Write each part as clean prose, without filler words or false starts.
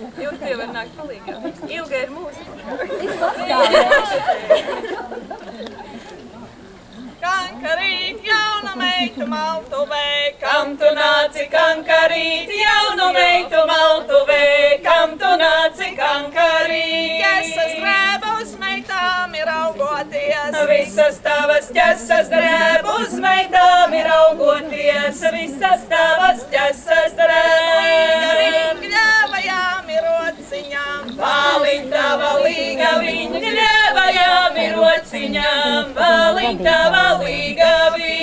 Ilga tie var nākt palīgā. Ilga ir mūsu. Kankarīt, jauna meitu maltuvē, kam tu nāci kankarīt, jaunu meitu maltuvē, kam tu nāci kankarīt. Ķesas drēba uz meitām ir augoties, visas tavas ķesas drēba uz meitām ir augoties, visas tavas ķesas drēba. Gļēvajām ir rociņām, bāliņ tava līga, viņa gļēvajām ir rociņām, bāliņ tava līgavī.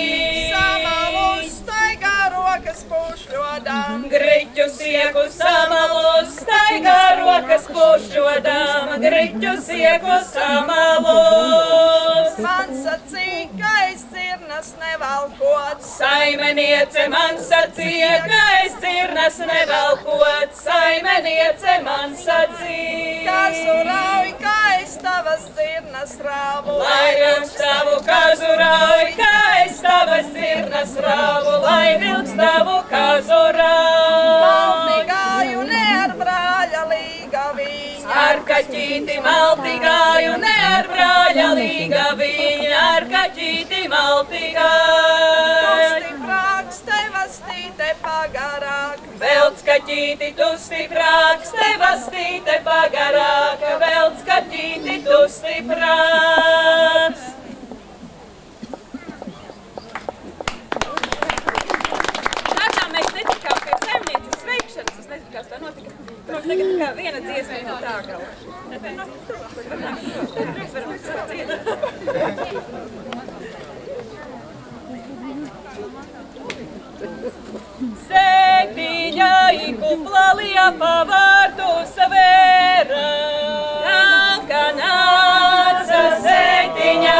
Samalus staigā rokas pušļodām, griķu sieku samalus staigā rokas pušļodām, griķu sieku samalus. Man sacīja, ka es cirnas nevalkot, saimeniece man sacīja, ka es cirnas nevalkot, saimeniece man sacīja. Kazu rauj, ka es tavas cirnas rāvu, lai vilks tavu kazu rauj, ka es tavas cirnas rāvu, lai vilks tavu kazu rauj. Maltīgāju ne ar brāļa līgaviņu, ar kaķīti maltīgāju ne ar brāļa līgaviņu, ar kaķīti maltīgāju. Tu stiprāks, tev astīte pagarāk, velc kaķīti tu stiprāks, tev astīte pagarāk, velc kaķīti tu stiprāks. Mēs netikām pie saimnieces sveikšanas, es nezinu, kāds tā notika. Mums tagad kā viena dziesma no tā gala. Sētiņa ikupla liepa vārdu savēra, kā nāca sētiņa.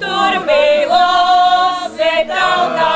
Tur mīlos, te tauta